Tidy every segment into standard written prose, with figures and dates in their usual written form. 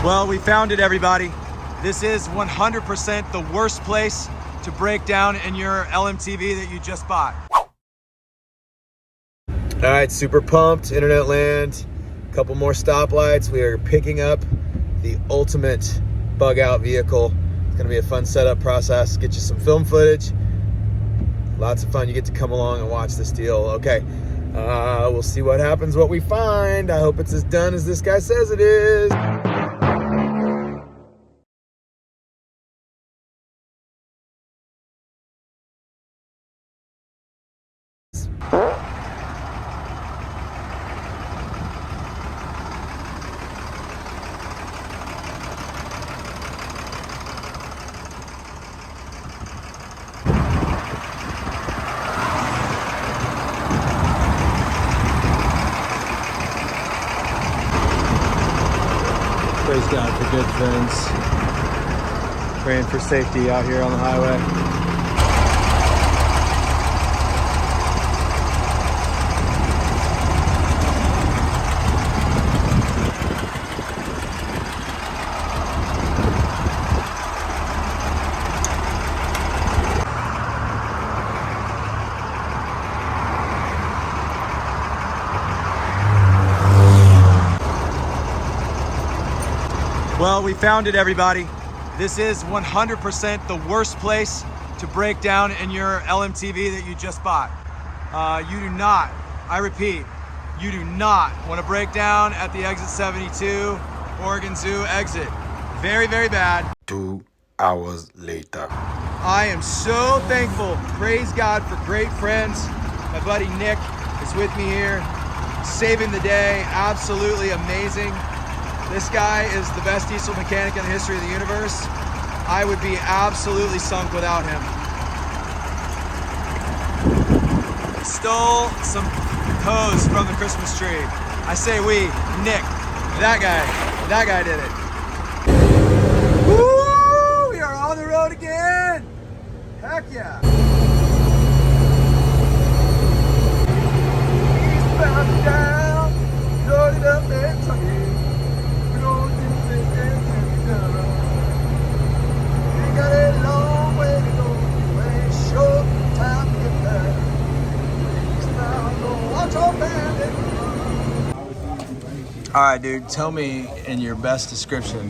Well, we found it, everybody. This is 100% the worst place to break down in your LMTV that you just bought. All right, super pumped, internet land. A couple more stoplights. We are picking up the ultimate bug out vehicle. It's gonna be a fun setup process. Get you some film footage. Lots of fun. You get to come along and watch this deal. Okay, we'll see what happens, what we find. I hope it's as done as this guy says it is. Praise God for good friends. Praying for safety out here on the highway. Well, we found it, everybody. This is 100% the worst place to break down in your LMTV that you just bought. You do not, I repeat, you do not want to break down at the exit 72, Oregon Zoo exit. Very, very bad. 2 hours later. I am so thankful, praise God for great friends. My buddy Nick is with me here, saving the day, absolutely amazing. This guy is the best diesel mechanic in the history of the universe. I would be absolutely sunk without him. Stole some hose from the Christmas tree. I say we, Nick, that guy did it. Woo! We are on the road again. Heck yeah. Eastbound and down, loaded up and tugging. All right, dude, tell me in your best description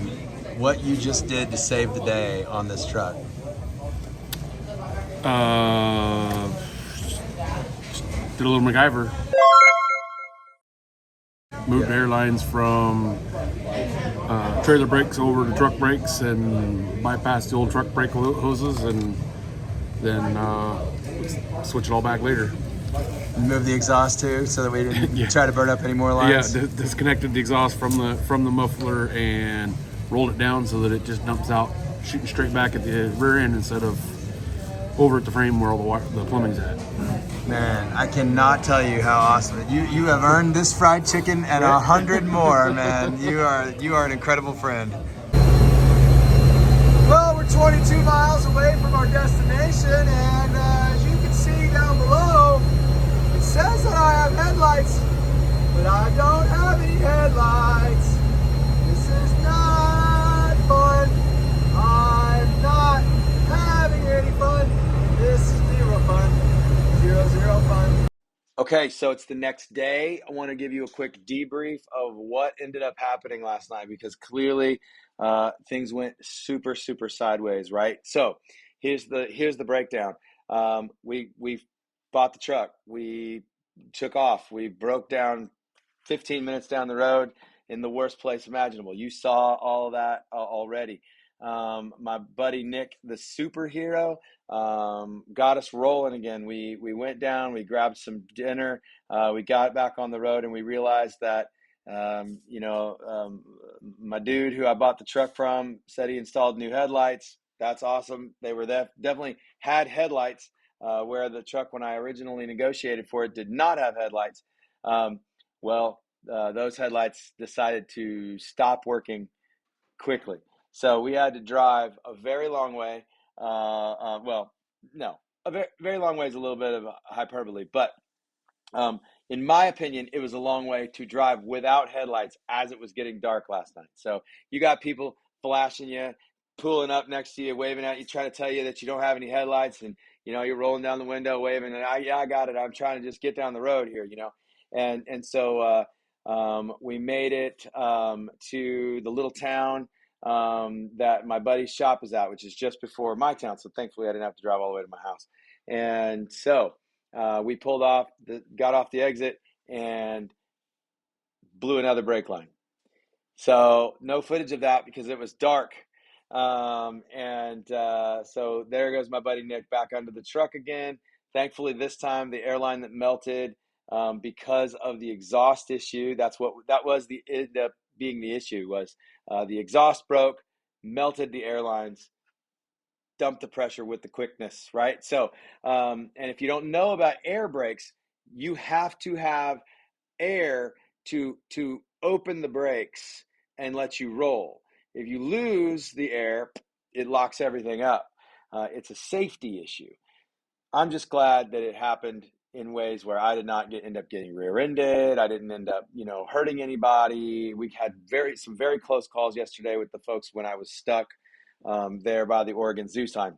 what you just did to save the day on this truck. Did a little MacGyver. Moved airlines from trailer brakes over to truck brakes and bypassed the old truck brake hoses, and then switch it all back later. Move the exhaust too, so that we didn't try to burn up any more lines. Yeah, disconnected the exhaust from the muffler and rolled it down so that it just dumps out, shooting straight back at the rear end instead of over at the frame where all the plumbing's at. Man, I cannot tell you how awesome you have earned this fried chicken and 100 more, man. You are an incredible friend. Well, we're 22 miles away from our destination, and as you can see down below, it says that I have headlights, but I don't have any headlights. This is not fun. I'm not having any fun. This is zero fun. Zero fun. Okay, so it's the next day. I want to give you a quick debrief of what ended up happening last night, because clearly things went super sideways, right? So here's the breakdown. We bought the truck. We took off. We broke down 15 minutes down the road in the worst place imaginable. You saw all of that already. My buddy Nick, the superhero, got us rolling again. We went down, we grabbed some dinner, we got back on the road, and we realized that my dude who I bought the truck from said he installed new headlights. That's awesome. They were definitely had headlights, where the truck, when I originally negotiated for it, did not have headlights. Those headlights decided to stop working quickly. So we had to drive a very long way. A very long way is a little bit of hyperbole, but in my opinion, it was a long way to drive without headlights as it was getting dark last night. So you got people flashing you, pulling up next to you, waving at you, trying to tell you that you don't have any headlights, and you're rolling down the window, waving, and I got it. I'm trying to just get down the road here, and so we made it to the little town that my buddy's shop is at, which is just before my town. So thankfully, I didn't have to drive all the way to my house. And so we pulled off, got off the exit, and blew another brake line. So no footage of that because it was dark. So there goes my buddy Nick back under the truck again. Thankfully, this time the airline that melted because of the exhaust issue. That was the end up being the issue was the exhaust broke, melted the airlines, dumped the pressure with the quickness, right? So, and if you don't know about air brakes, you have to have air to open the brakes and let you roll. If you lose the air, it locks everything up. It's a safety issue. I'm just glad that it happened in ways where I did not end up getting rear-ended. I didn't end up, hurting anybody. We had some very close calls yesterday with the folks when I was stuck there by the Oregon Zoo sign.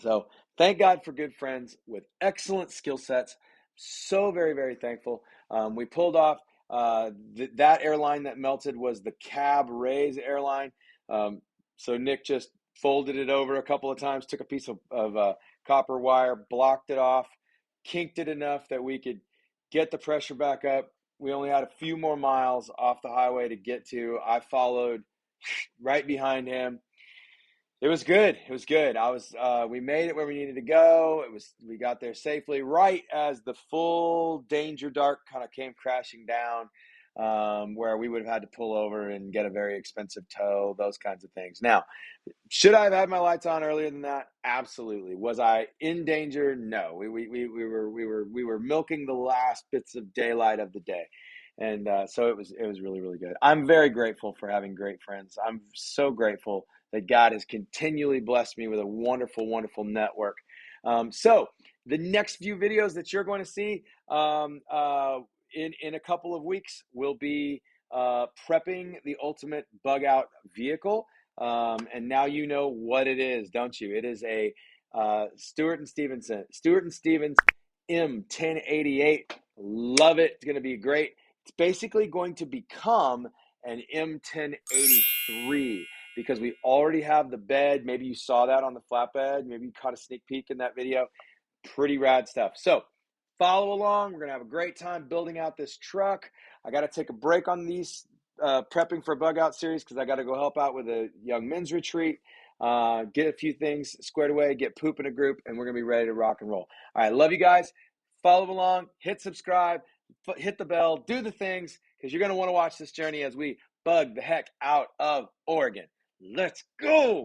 So thank God for good friends with excellent skill sets. So very, very thankful. We pulled off. That airline that melted was the Cab Rays airline. So Nick just folded it over a couple of times, took a piece of copper wire, blocked it off, kinked it enough that we could get the pressure back up. We only had a few more miles off the highway to get to. I followed right behind him. It was good. It was good. We made it where we needed to go. We got there safely right as the full danger dark kind of came crashing down, where we would have had to pull over and get a very expensive tow, those kinds of things. Now, should I have had my lights on earlier than that? Absolutely. Was I in danger? No. We were milking the last bits of daylight of the day. And so it was really, really good. I'm very grateful for having great friends. I'm so grateful that God has continually blessed me with a wonderful, wonderful network. So the next few videos that you're going to see in a couple of weeks will be prepping the ultimate bug out vehicle. And now you know what it is, don't you? It is a Stewart & Stevens M1088. Love it. It's going to be great. It's basically going to become an M1083 because we already have the bed. Maybe you saw that on the flatbed. Maybe you caught a sneak peek in that video. Pretty rad stuff. So follow along. We're going to have a great time building out this truck. I got to take a break on these prepping for bug out series because I got to go help out with a young men's retreat, get a few things squared away, get poop in a group, and we're going to be ready to rock and roll. All right. Love you guys. Follow along, hit subscribe, hit the bell, do the things because you're going to want to watch this journey as we bug the heck out of Oregon. Let's go.